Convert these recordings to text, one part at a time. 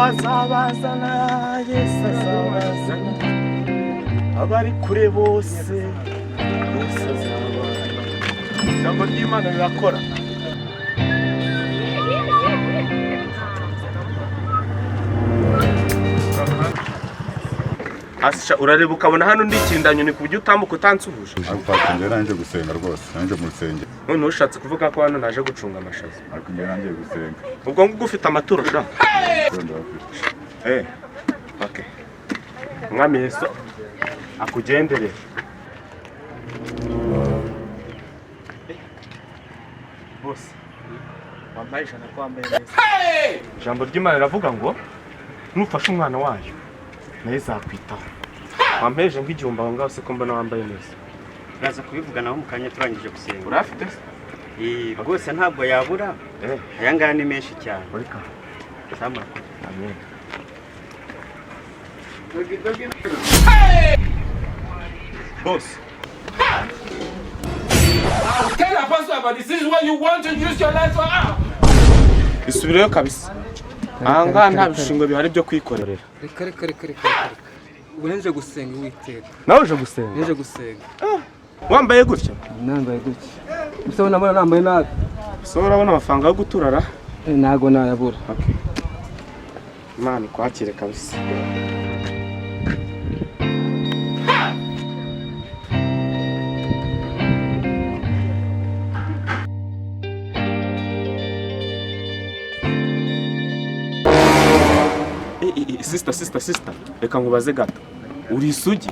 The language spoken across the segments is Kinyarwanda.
azabazana Yesu azabazana abari kure bose Yesu azabazana ijambo ry'Imana rirakora Asha urareba ukabona hano ndikindanyoni ku buryo utambuka utansuhuje Ariko njye nanje gusenga rwose nanje mu rusenge none ushatse kuvuga ko hano naje gucunga amashaza ariko njye nanje gusenga ubwo nguko ufite amaturo sha okay Mwami Yesu akugendere Boss wambaye ijana ko wambaye neza Ijambo ry'Imana riravuga ngo nufashe umwana wayo naye zakwitaho wampeje nk'igihumbi aho ngaho se ko mbona wambaye neza uraza kubivuganaho mu kanya turangije gusenga urafite rwose ntabwo yabura aya ngaya ni menshi cyane ureka samura amen Boss Tell a pastor about this. This is what you want to use your life for. Isubireyo kabisa aha nta bishingo bihari byo kwikorera reka ubu nje gusenga Uwiteka nawe uje gusenga nje gusenga wambaye gutya nambaye gutya gusa nabona nambaye nabi so urabona amafaranga yo guturara ntago nayabura okay Imana kwakire kabisa Sister, reka nkubaze gato. Uri isugi?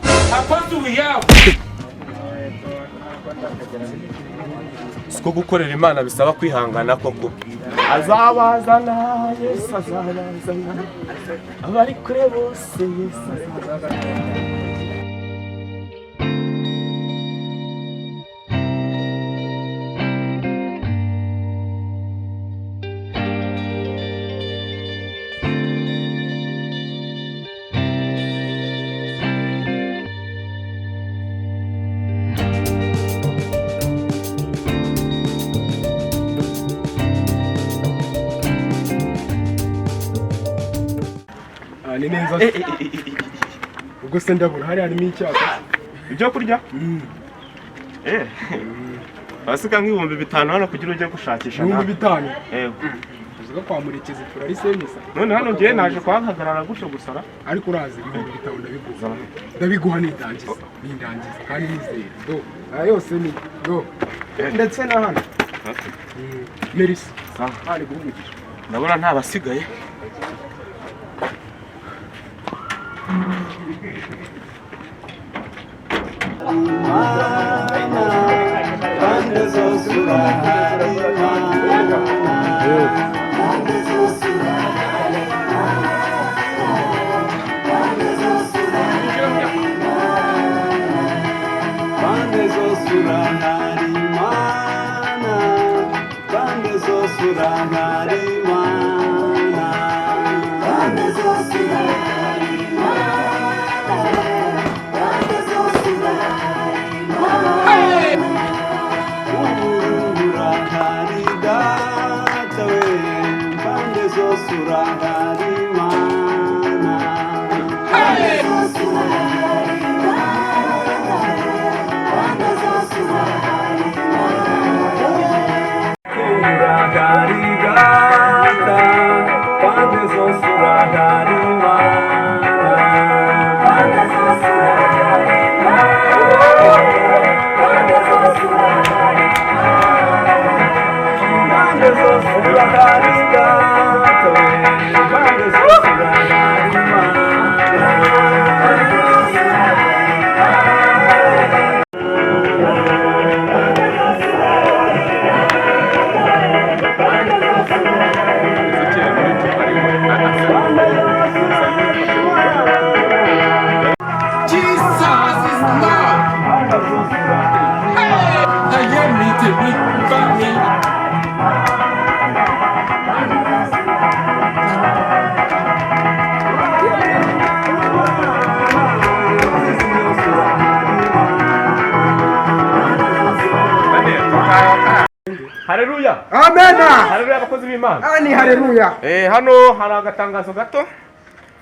Siko gukorera Imana bisaba kwihangana koko. Azabazana Yesu azabazana. Abari kure bose Yesu azabazana. Ni neza ubwo se ndabura hari harimo icyaka ibyo kurya basika nk'ibihumbi 5 hano kugira ujye gushakisha na 5,000 yego uzuga kwa murekezi turari semisa none hano ngiye naje kwahagarara gusho gusara ariko urazi 5,000 ndabiguha n'indangiza kandi nizeye do yose ni do ndetse na hano Merisi hari guhumukira ndabona nta basigaye Haleluya abakozi b'Imana. Ni haleluya. Hano hari agatangazo gato.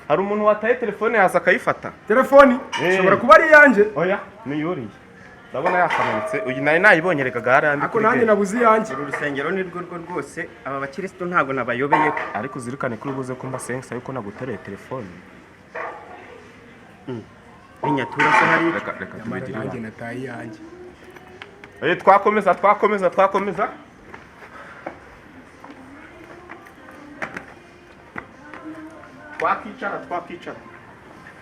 Hari umuntu wataye telefone yaza akayifata. Telefoni ushobora kuba ari yanjye. Oya, ni yuriye. Ndabona yakamanitse. Uyu nayo nayibonye reka garandi. Ako nanjye nabuze yanjye. uru rusengero ni rwo rwose aba bakristo ntago nabayobeye. Ariko uzirikane kuri buze kumba sensa yuko nagutereye telefone. Inyatura se hari Reka tubigire. Nanjye nataye yanjye. Twakomeza. Twakicara.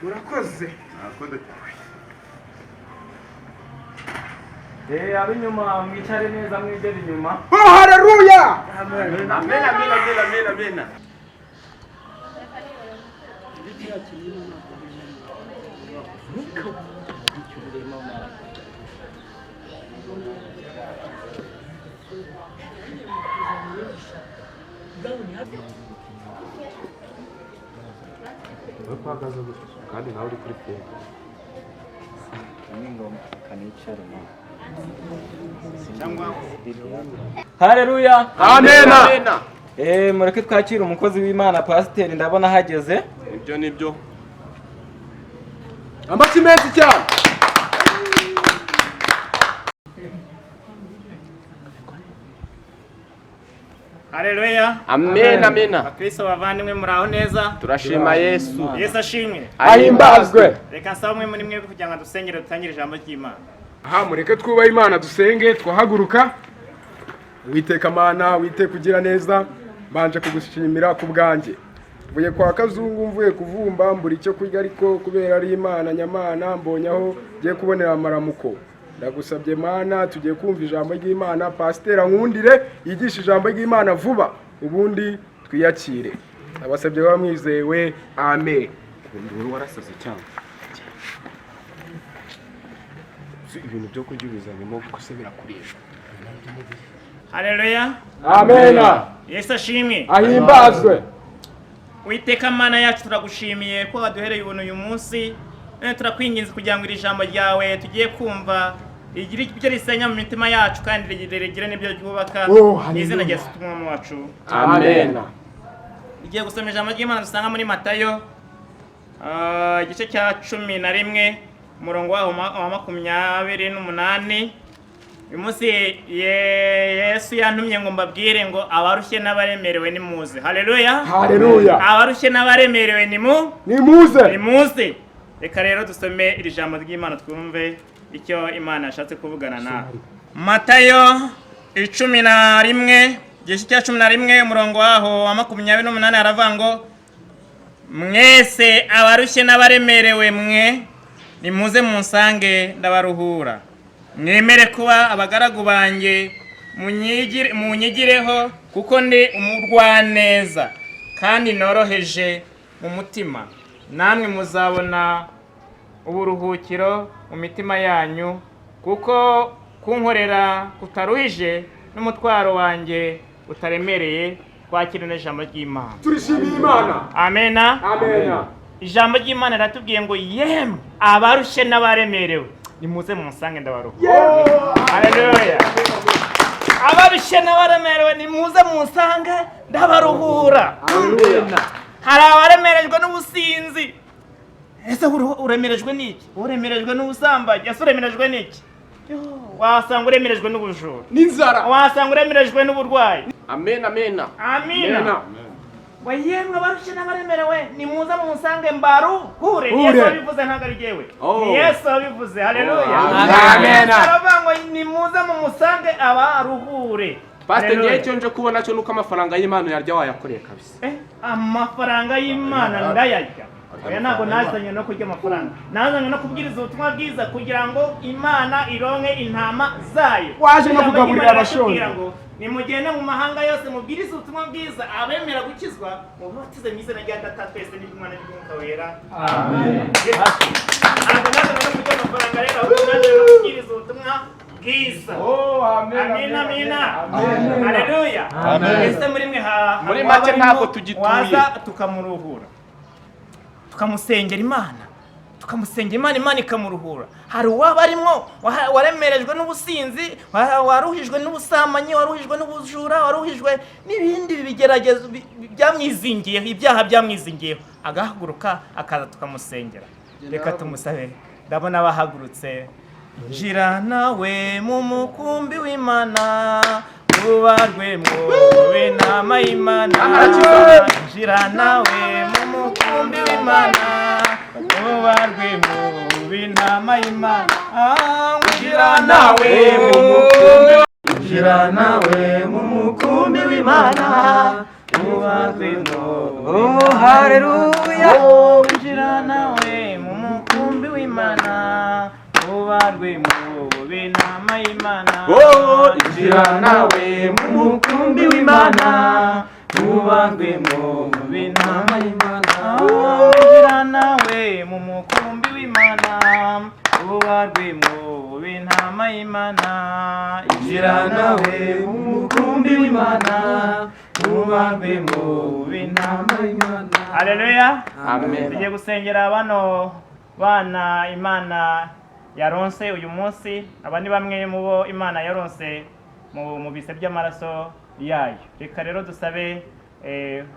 Murakoze. Ab'inyuma mwicare neza mwegere inyuma. Haleluya. Amen. Kandi nawe uri kuri feri. Haleluya. Amen. Mureke twakira umukozi w'Imana Pasiteri ndabona hageze. Ibyo nibyo. Amaki menshi cyane. Haleluya. Amen. Bakristo bavandimwe muraho neza. Turashima Yesu. Yesu ashimwe. Ahimbazwe. Reka nsaba umwe muri mwe kugira ngo dusengere dutangire ijambo ry'Imana. Mureke twubahe Imana dusenge twahaguruka. Uwiteka Mana, wite kugira neza, mbanje kugushimira ku bwanjye. Mvuye kwa Kazungu, mvuye kuvumba, mbura icyo kurya ariko kubera ari Imana nyamana mbonyaho ngiye kubonera amaramuko. Ndagusabye Mana, tugiye kumva ijambo ry'Imana, Pasiteri nkundire yigisha ijambo ry'Imana vuba, ubundi twiyakire. Abasabye bamwizewe, amen. Nduru warasaze cyane. Ibintu byo kurya bizanyemo gusebera kurishwa. Haleluya. Amen. Yesu ashimwe. Ahimbazwe. Uwiteka Mana yacu turagushimiye ko waduhereye ubuntu uyu munsi. Turakwinginze kugira ngo iri jambo ryawe tugiye kumva igire ibyo risenya mu mitima yacu kandi rigire n'ibyo ryubaka. Izina rya Yesu umwami wacu. Amen. Igiye gusoma ijambo ry'Imana dusanga muri Matayo igice cya 11 umurongo wa 28. Uyu munsi Yesu yantumye ngo mbabwire ngo abarushye n'abaremerewe nimuze. Haleluya. Abarushye n'abaremerewe nimuze. Reka rero dusome iri jambo ry'Imana twumve icyo Imana yashatse kuvugana nawe. Matayo 11 igice cya 11 umurongo waho wa 28 aravuga ngo mwese abarushye n'abaremerewe mwe nimuze munsange ndabaruhura. Mwemere kuba abagaragu banjye munyigireho kuko ndi umurwaneza kandi noroheje mu mutima, namwe muzabona uburuhukiro mu mitima yanyu, kuko kunkorera kutaruhije n'umutwaro wanjye utaremereye. Twakirane ijambo ry'Imana. Turishimiye Imana. Amen. Ijambo ry'Imana riratubwiye ngo yemwe abarushye n'abaremerewe nimuze munsange ndabaruhura. Haleluya. Abarushye n'abaremerewe nimuze munsange ndabaruhura. Hari abaremerejwe n'ubusinzi. Ese uremerejwe n'iki? Uremerejwe n'ubusambanyi? Ese uremerejwe n'iki? Wasanga uremerejwe n'ubujura n'inzara, wasanga uremerejwe n'uburwayi. Amen. Yemwe abarushye n'abaremerewe nimuze munsange mbaruhure. Yesu abivuze ntabwo ari jyewe. Yesu abivuze. Haleluya. Amen. Aravuga ngo nimuze munsange abaruhure. Pastor ngiye cyo nje kubona cyo nuko amafaranga y'Imana yarya wayakoreye kabisa. Amafaranga y'Imana ndayarya. Oya ntabwo nazanye no kurya amafaranga. Nazanye no kubwiriza ubutumwa bwiza kugira ngo Imana ironke intama zayo. Waje no kugaburira abashonje. Nimugende mu mahanga yose mubwiriza ubutumwa bwiza, abemera gukizwa mubatize mu izina rya Data twese n'Umwana n'Umwuka wera. Amen. Ntabwo nazanye no kurya amafaranga rero, ahubwo nazanye no kubwiriza ubutumwa bwiza. Amen. Haleluya. Ese muri mwe muri make ntabwo tugituye. Waza tukamuruhura, tukamusengera Imana, tukamusengera Imana ikamuruhura. Hari uwaba arimo waremerejwe n'ubusinzi, waruhijwe n'ubusamanyi, waruhijwe n'ubujura, waruhijwe n'ibindi bigeragezo byamwizingiyeho, ibyaha byamwizingiyeho, agahaguruka akaza tukamusengera. Reka tumusabe. Ndabona bahagurutse. Injira nawe mu mukumbi w'Imana, ubarwe mu b'inama y'Imana. Injira nawe mu mukumbi w'Imana, ubarwe mu b'inama y'Imana. Injira nawe mu mukumbi, injira nawe mu mukumbi w'Imana, ubarwe mu haleluya. Injira nawe mu mukumbi w'Imana, ubarwe mu b'inama y'Imana. Injira nawe mu mukumbi w'Imana, ubarwe mu b'inama y'Imana. Injira nawe mu mukumbi w'Imana, ubarwe mu b'inama y'Imana. Injira nawe mu mukumbi w'Imana, ubarwe mu b'inama y'Imana. Haleluya. Amen. Tugiye gusengera bano bana Imana yaronse uyu munsi. Aba ni bamwe mu bo Imana yaronse mu bise by'amaraso yayo. Reka rero dusabe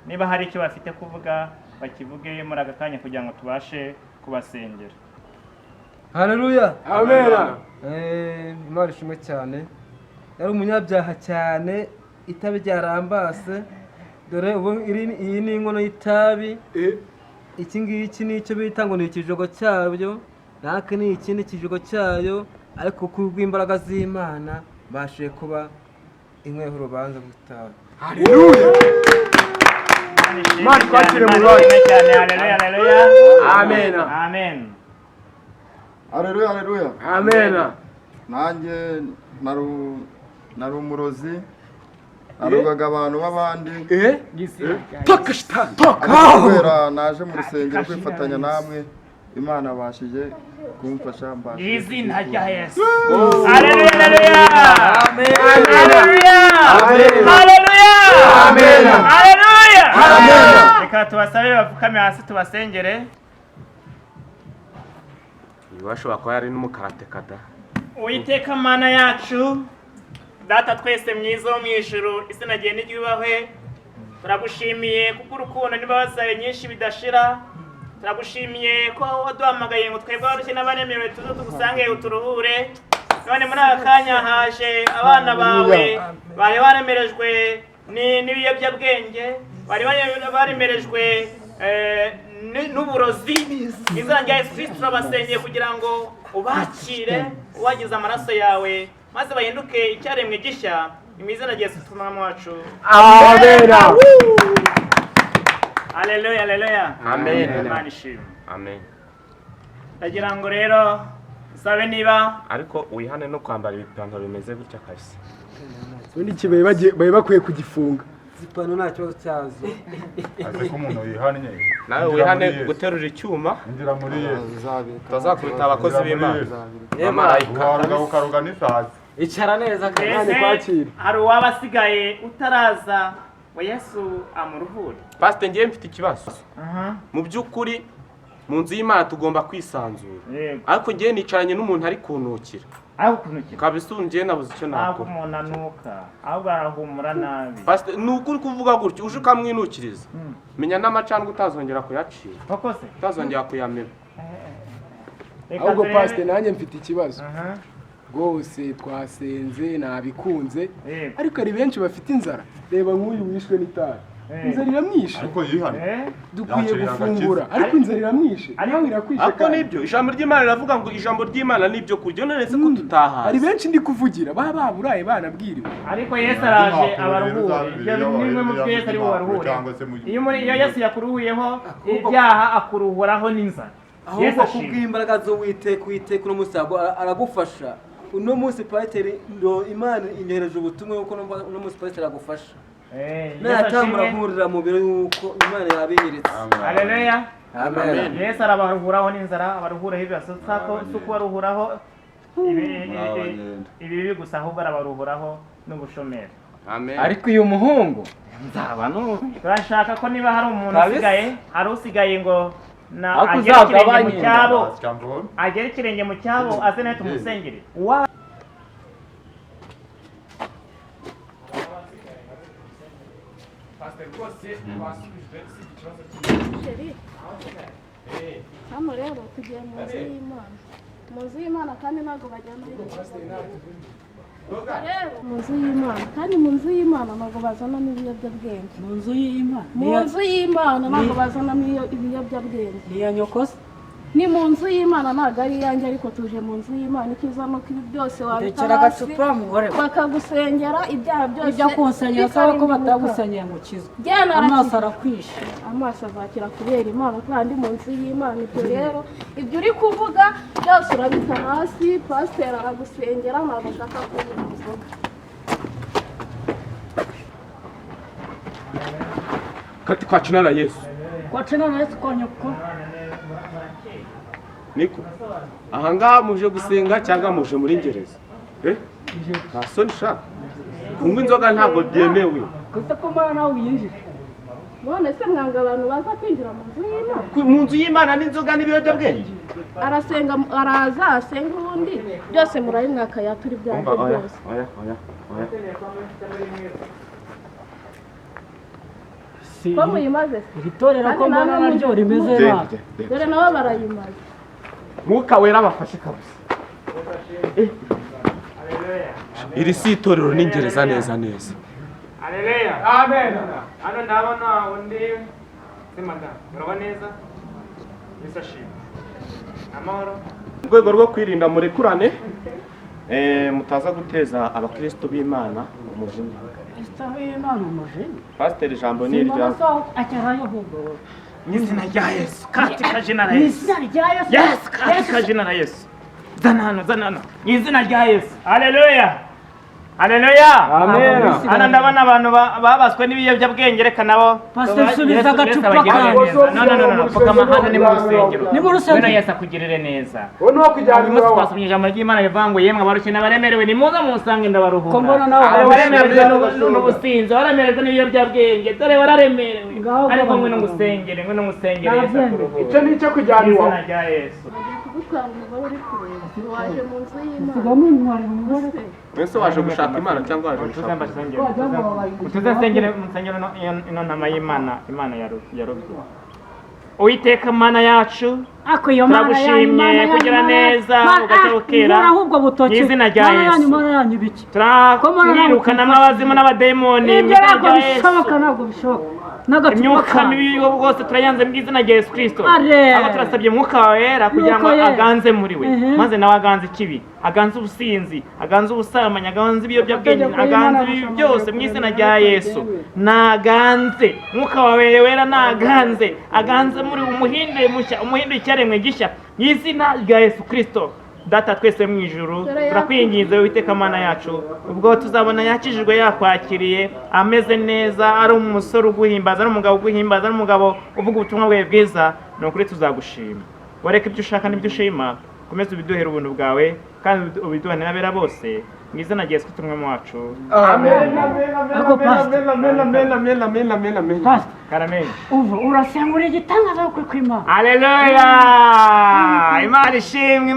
niba hari icyo bafite kuvuga bakivuge muri aka kanya kugira ngo tubashe kubasengera. Haleluya. Amen. Imana ishimwe cyane. Yari umunyabyaha cyane, itabi ryarambase. Dore ubu iyi ni inkono y'itabi. Iki ngiki ni icyo bita ngo ni ikijogo cyabyo. Nake ni ikindi kijogo cyayo, ariko kubw'imbaraga z'Imana bashe kuba inkweho urubanza rw'itabi. Haleluya. Imana twakire mu Lord. Haleluya, haleluya. Amen. Amen. Haleluya, haleluya. Amen. Nanjye nari umurozi, narogaga abantu b'abandi. Toka shitani. Kubera naje mu rusengero kwifatanya namwe, Imana bashije kumfasha mbasha. Izina rya Yesu. Haleluya, haleluya. Amen. Haleluya. Haleluya. Amen. Haleluya. Amen. Reka tubasabe bapfukame hasi tubasengere. Bashobora kuba yari n'umukarateka da. Uwiteka Mana yacu, Data twese mwiza wo mu ijuru, izina ryawe niryubahwe. Turagushimiye kuko urukundo n'imbabazi zawe nyinshi bidashira. Turagushimiye ko waduhamagaye ngo twebwe abarushye n'abaremerewe tuze tugusange uturuhure. None muri aka kanya haje abana bawe bari baremerejwe n'ibiyobyabwenge, bari baremerejwe n'uburozi. Izina rya Yesu Kristo turabasengeye kugira ngo ubakire, ubagize amaraso yawe, maze bahinduke icyaremwe gishya. Imizina rya Yesu Umwami wacu. Amen. Haleluya, haleluya. Amen. Imana ishimwe. Amen. Ndagira ngo rero sabe niba Ariko wihane no kwambara ibipantaro bimeze gutya kabisa. Ubundi kibaye baye bakwiye kugifunga. Zipano nta kibazo cyazo. Aze ko umuntu yihannye. Nawe wihane guterura icyuma, Injira muri Yesu. utazakubita abakozi b'Imana. Ukaruga ukaruga n'isazi. Icara neza kandi Imana ikwakire. hari uwaba asigaye utaraza ngo Yesu amuruhure. Pastor ngiye mfite ikibazo. Mu by'ukuri mu nzu y'Imana tugomba kwisanzura. Yego. Ariko ngiye nicaranye n'umuntu ari kuntukira. Aho kunukira. Kabisa ngiye nabuze icyo Ntabwo nakora. umuntu anuka, ahubwo arahumura nabi. Pastor nukuri kuvuga gutyo uje ukamwinukiriza. Menya n'amacandwe utazongera kuyacira. Koko se? Utazongera kuyamira. Ahubwo pastor nanjye mfite ikibazo. Aha. Rwose twasenze nabikunze, Yego. ariko ari benshi bafite inzara. Reba nk'uyu wishwe n'itabi. Inzara iramwishe. Ariko yihannye. Dukwiye Yakirira gufungura, agakiza. ariko inzara iramwishe. Nawe irakwishe Ariko kandi. nibyo ijambo ry'Imana riravuga ngo ijambo ry'Imana nibyo kuryo none se ko tutahaza. Hari benshi ndi kuvugira, baba baburaye banabwiriwe. Ariko Yesu araje abaruhure. Ibyo nimwe mu byo Yesu ari bubaruhure. Iyo Yesu yakuruhuyeho ibyaha akuruhuraho n'inzara. ahubwo kubw'imbaraga z'Uwiteka, Uwiteka uno munsi aragufasha. Uno munsi Pasiteri Imana inyohereje ubutumwa yuko uno munsi Pasiteri agufasha. Natambura nkurira mu biro yuko Imana yabihiritse. Haleluya. Amen. Yesu arabaruhuraho n'inzara, abaruhuraho ibibazo suko baruhuraho ibi gusa, ahubwo arabaruhuraho n'ubushomeri. Amen. Ariko uyu muhungu Turashaka ko niba hari umuntu usigaye, hari usigaye ngo agera ikirenge mu cyabo, agera ikirenge mu cyabo aze nawe tumusengere. Hano rero tugiye mu nzu y'Imana, mu nzu y'Imana kandi ntabwo bajyana mu nzu y'Imana, kandi mu nzu y'Imana ntabwo bazanamo ibiyobyabwenge. Mu nzu y'Imana, mu nzu y'Imana ntabwo bazanamo ibiyobyabwenge. ni iya nyokose. Ni mu nzu y'Imana ntabwo ari iyanjye, ariko tuje mu nzu y'Imana. Ikiza nuko ibi byose Rekera agacupa mugore we. bakagusengera ibyaha byose. Ibyo kunsengera saba ko batagusengera ngo ukizwe. Amaso arakwishe. Amaso azakira kubera Imana kandi mu nzu y'Imana. Ibyo rero ibyo uri kuvuga byose urabita hasi. Pasiteri aragusengera, ntabwo ashaka kuvuga inzoga. Kati kwacina na Yesu. Kwacina na Yesu kwa nyoko. Niko. Ahangaha muje gusenga cyangwa muje muri ngereza? Nta soni sha. Kunywa inzoga ntabwo byemewe. Gusa ko mbona nawe uyinjije. None se mwanga abantu baza kwinjira mu nzu y'Imana? Mu nzu y'Imana n'inzoga n'ibiyobyabwenge? Arasenga, araza asenga, ubundi byose murabimwaka yaturi byanjye byose. Oya. Ko muyimaze se? Iritorera ko mbona naryo rimeze nabi. Dore nabo barayimaze. Mwuka wera bafashe kabisa. Iri si itorero n'ingereza neza. Haleluya. Amen. Hano ndabona undi semada. Urabona neza? Bisashimwe. Amahoro. Mu rwego rwo kwirinda murekurane mutaza guteza abakristo b'Imana umujinya. Kristo w'Imana umujinya. Pasiteri Jambo ni irya. Acyarayo ahubwo. N'izina rya Yesu. Katika jina la Yesu. N'izina rya Yesu. Yes, katika jina la Yesu. Zana hano. N'izina rya Yesu. Haleluya. Amen. Hano ndabona abantu babaswe n'ibiyobyabwenge, reka nabo. Pasiteri subiza agacupa kawe. No. Pfukama hano ni mu rusengero. Ni mu rusengero. Bino Yesu akugirire neza. Wowe no kujyana Uyu munsi twasomye ijambo ry'Imana rivuga ngo yemwe abarushye n'abaremerewe nimuze munsange ndabaruhura. Ko mbona nawe abaremerewe n'ubusinzi, abaremerewe n'ibiyobyabwenge, dore wararemerewe. Ariko mwe n'umusengere, Yesu akuruhura. icyo ni icyo kujyana iwawe. Izina rya Yesu. Gutwara umugore uri kureba. Waje mu nzu y'Imana. Sigamo intwari umugore. Mwese waje gushaka Imana cyangwa waje gushaka? Tuzasengere mu nsengero ino ntama y'Imana, Imana yarobye. Uwiteka Mana yacu, turagushimye kugira neza ugacokera mu izina rya Yesu. Turirukana abazimu n'abadayimoni mu izina rya Yesu. Imyuka mibi bwose turayanze mu izina rya Yesu Kristo. Abo turasabye Mwuka wawe wera kugira ngo aganze muri we, maze nawe aganze ikibi, aganze ubusinzi, aganze ubusambanyi, aganze ibiyobyabwenge, aganze ibi byose mu izina rya Yesu. Naganze Mwuka wawe wera, naganze aganze muri umuhinde mushya, umuhinde icyaremwe gishya mu izina rya Yesu Kristo. Data twese mu ijuru turakwinginze Uwiteka Mana yacu, ubwo tuzabona yakijijwe, yakwakiriye, ameze neza, ari umusore uguhimbaza, ari umugabo uguhimbaza, ari umugabo uvuga ubutumwa bwawe bwiza, ni ukuri tuzagushima. Wareka ibyo ushaka n'ibyo ushima, komeza ubiduhere ubuntu bwawe kandi ubiduhane n'abera bose mu izina rya Yesu Kristo umwami wacu. Amen. Amen. Uva urasengura igitangaza kuri kw'Imana. Haleluya. Imana ishimwe.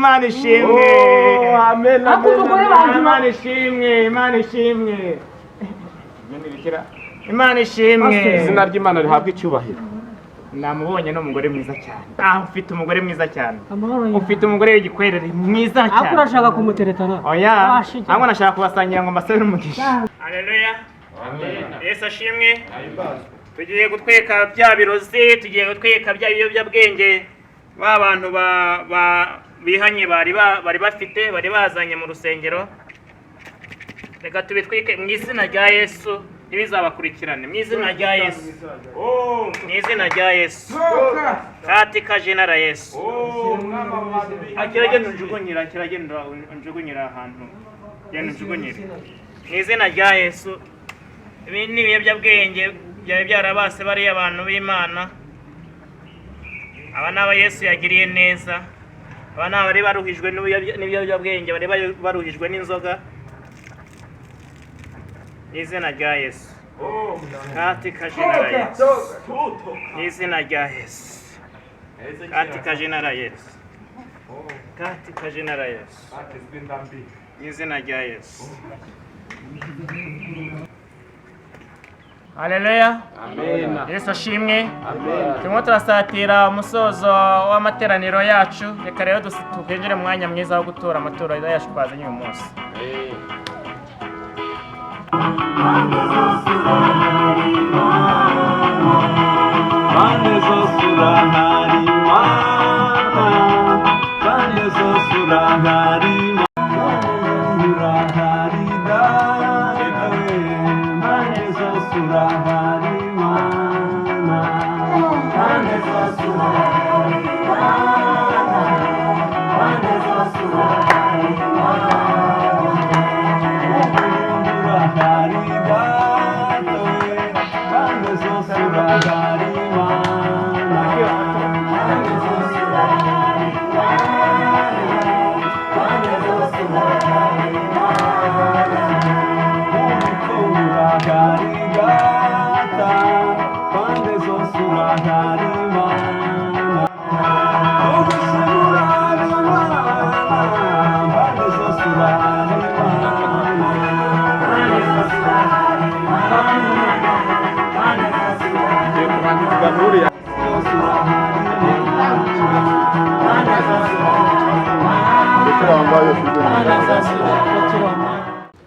Imana ishimwe. Izina ry'Imana rihabwa icyubahiro. Namubonye n'umugore mwiza cyane. Ufite umugore mwiza cyane. Ufite umugore w'igikwerere mwiza cyane. Ako urashaka kumuteretana? Oya. Ahubwo nashaka kubasangira ngo mbasabire umugisha. Haleluya. Yesu ashimwe. Tugiye gutweka bya birozi, tugiye gutweka bya biyobyabwenge ba bantu bihanye bari bafite, bari bazanye mu rusengero. Reka tubitwike mu izina rya Yesu, ntibizabakurikirane mu izina rya Yesu. Mu izina rya Yesu. Katika jina la Yesu. Kiragenda unjugunyira ahantu. Genda unjugunyire. Mu izina rya Yesu. Ibi ni ibiyobyabwenge byari byarabase bariya abantu b'Imana. Aba ni aba Yesu yagiriye neza. Aba ni abari baruhijwe n'ibiyobyabwenge, bari baruhijwe n'inzoga. Izina rya Yesu. Katika jina la Yesu. Izina rya Yesu. katika jina la Yesu, katika jina la Yesu, izina rya Yesu. Haleluya. Amen. Yesu ashimwe. Amen. Turimo turasatira umusozo w'amateraniro yacu. Reka rero tukinjire mu mwanya mwiza wo gutura amaturo yacu twazanye uyu munsi.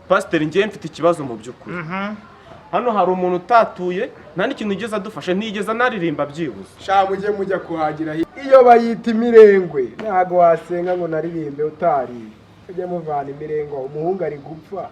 Pasiteri, njye mfite ikibazo mu by'ukuri. Hano hari umuntu utatuye nta n'ikintu ugeze adufashe, ntigeze anaririmba byibuze. Sha mujya kuhagira iyo bayita imirengwe, ntago wasenga ngo naririmbe utari ujye muvana imirengwe, umuhungu ari gupfa.